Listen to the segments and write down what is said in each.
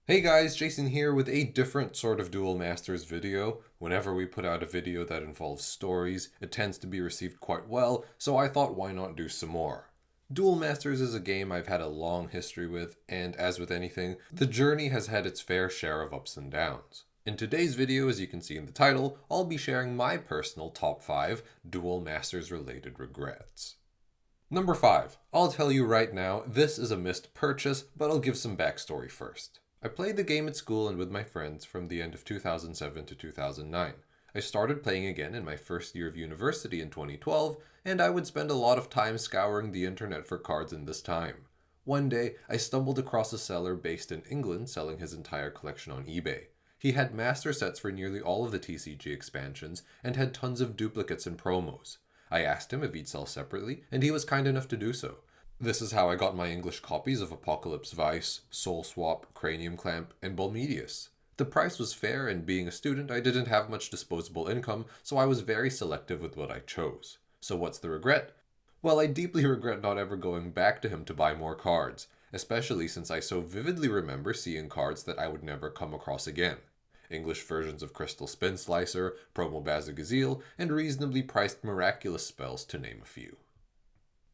Hey guys, Jason here with a different sort of Duel Masters video. Whenever we put out a video that involves stories, it tends to be received quite well, so I thought why not do some more. Duel Masters is a game I've had a long history with, and as with anything, the journey has had its fair share of ups and downs. In today's video, as you can see in the title, I'll be sharing my personal top 5 Duel Masters related regrets. Number 5. I'll tell you right now, this is a missed purchase, but I'll give some backstory first. I played the game at school and with my friends from the end of 2007 to 2009. I started playing again in my first year of university in 2012, and I would spend a lot of time scouring the internet for cards in this time. One day, I stumbled across a seller based in England selling his entire collection on eBay. He had master sets for nearly all of the TCG expansions and had tons of duplicates and promos. I asked him if he'd sell separately, and he was kind enough to do so. This is how I got my English copies of Apocalypse Vice, Soul Swap, Cranium Clamp, and Bolmedius. The price was fair, and being a student, I didn't have much disposable income, so I was very selective with what I chose. So what's the regret? Well, I deeply regret not ever going back to him to buy more cards, especially since I so vividly remember seeing cards that I would never come across again. English versions of Crystal Spin Slicer, Promo Bazagazil, and reasonably priced Miraculous Spells, to name a few.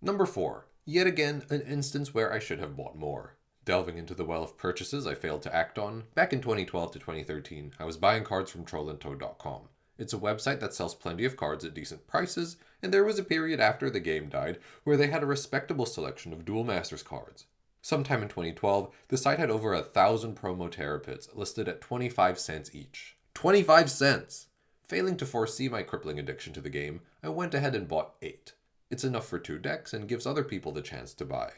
Number 4. Yet again, an instance where I should have bought more. Delving into the well of purchases I failed to act on, back in 2012 to 2013, I was buying cards from trollandtoad.com. It's a website that sells plenty of cards at decent prices, and there was a period after the game died where they had a respectable selection of Duel Masters cards. Sometime in 2012, the site had over 1,000 promo Terrapins listed at 25 cents each. 25 cents! Failing to foresee my crippling addiction to the game, I went ahead and bought 8. It's enough for 2 decks and gives other people the chance to buy.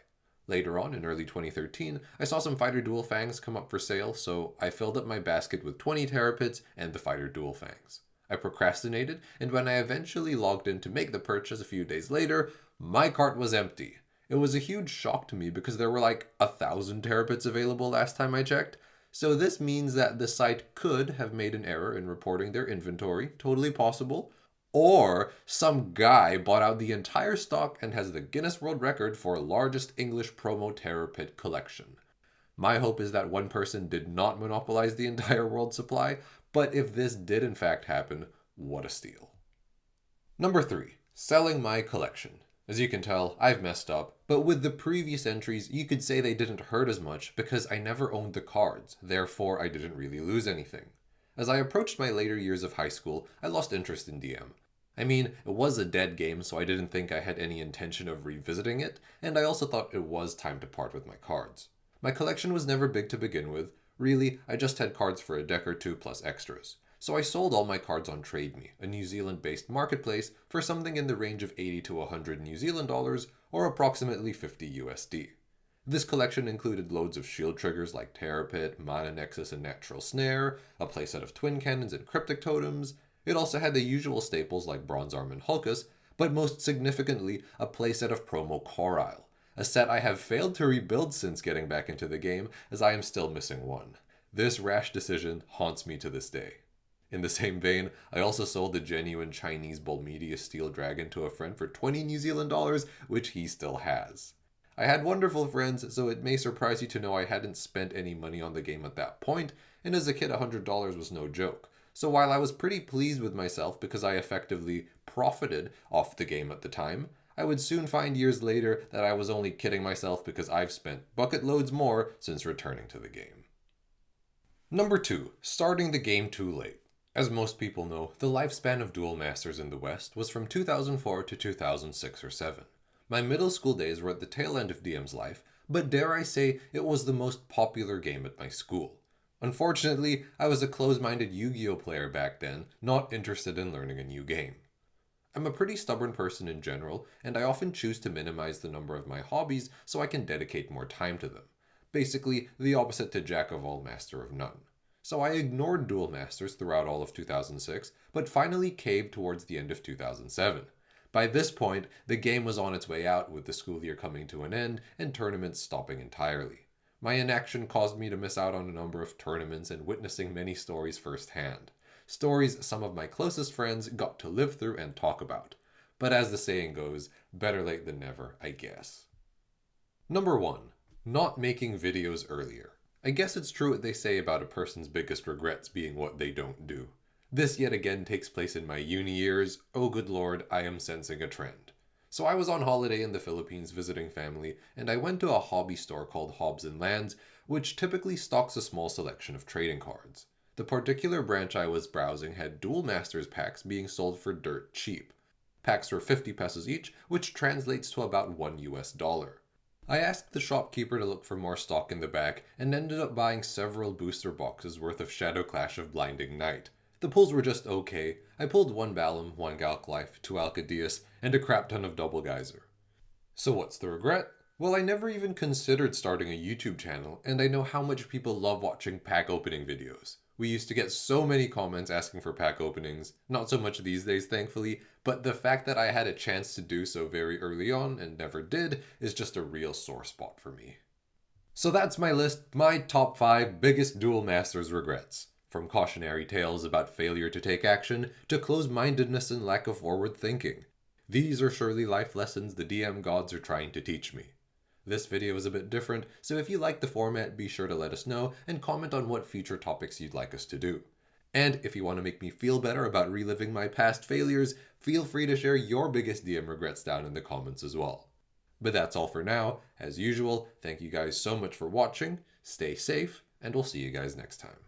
Later on, in early 2013, I saw some Fighter Duel Fangs come up for sale, so I filled up my basket with 20 Terrapins and the Fighter Duel Fangs. I procrastinated, and when I eventually logged in to make the purchase a few days later, my cart was empty. It was a huge shock to me because there were like 1,000 Terrapins available last time I checked. So this means that the site could have made an error in reporting their inventory, totally possible, or some guy bought out the entire stock and has the Guinness World Record for largest English promo Terrapin collection. My hope is that one person did not monopolize the entire world supply, but if this did in fact happen, what a steal. Number 3. Selling my collection. As you can tell, I've messed up, but with the previous entries, you could say they didn't hurt as much because I never owned the cards, therefore I didn't really lose anything. As I approached my later years of high school, I lost interest in DM. I mean, it was a dead game, so I didn't think I had any intention of revisiting it, and I also thought it was time to part with my cards. My collection was never big to begin with. Really, I just had cards for a deck or two plus extras. So I sold all my cards on TradeMe, a New Zealand-based marketplace, for something in the range of 80 to 100 New Zealand dollars, or approximately 50 USD. This collection included loads of shield triggers like Terrapin, Mana Nexus, and Natural Snare, a playset of Twin Cannons and Cryptic Totems. It also had the usual staples like Bronze Arm and Hulkus, but most significantly, a playset of Promo Corile, a set I have failed to rebuild since getting back into the game, as I am still missing one. This rash decision haunts me to this day. In the same vein, I also sold the genuine Chinese Bolmedius Steel Dragon to a friend for 20 New Zealand dollars, which he still has. I had wonderful friends, so it may surprise you to know I hadn't spent any money on the game at that point, and as a kid $100 was no joke. So while I was pretty pleased with myself because I effectively profited off the game at the time, I would soon find years later that I was only kidding myself because I've spent bucket loads more since returning to the game. Number 2. Starting the game too late. As most people know, the lifespan of Duel Masters in the West was from 2004 to 2006 or 7. My middle school days were at the tail end of DM's life, but dare I say it was the most popular game at my school. Unfortunately, I was a close-minded Yu-Gi-Oh player back then, not interested in learning a new game. I'm a pretty stubborn person in general, and I often choose to minimize the number of my hobbies so I can dedicate more time to them. Basically, the opposite to Jack of all, Master of none. So I ignored Duel Masters throughout all of 2006, but finally caved towards the end of 2007. By this point, the game was on its way out with the school year coming to an end and tournaments stopping entirely. My inaction caused me to miss out on a number of tournaments and witnessing many stories firsthand. Stories some of my closest friends got to live through and talk about. But as the saying goes, better late than never, I guess. Number 1. Not making videos earlier. I guess it's true what they say about a person's biggest regrets being what they don't do. This yet again takes place in my uni years. Oh good lord, I am sensing a trend. So I was on holiday in the Philippines visiting family, and I went to a hobby store called Hobbs & Lands, which typically stocks a small selection of trading cards. The particular branch I was browsing had Duel Masters packs being sold for dirt cheap. Packs were 50 pesos each, which translates to about $1. I asked the shopkeeper to look for more stock in the back, and ended up buying several booster boxes worth of Shadow Clash of Blinding Night. The pulls were just okay. I pulled 1 Balam, 1 Galk Life, 2 Alcadius, and a crap ton of Double Geyser. So what's the regret? Well, I never even considered starting a YouTube channel, and I know how much people love watching pack opening videos. We used to get so many comments asking for pack openings, not so much these days thankfully, but the fact that I had a chance to do so very early on and never did is just a real sore spot for me. So that's my list, my top 5 biggest Duel Masters regrets. From cautionary tales about failure to take action, to closed-mindedness and lack of forward thinking. These are surely life lessons the DM gods are trying to teach me. This video is a bit different, so if you like the format, be sure to let us know and comment on what future topics you'd like us to do. And if you want to make me feel better about reliving my past failures, feel free to share your biggest DM regrets down in the comments as well. But that's all for now. As usual, thank you guys so much for watching, stay safe, and we'll see you guys next time.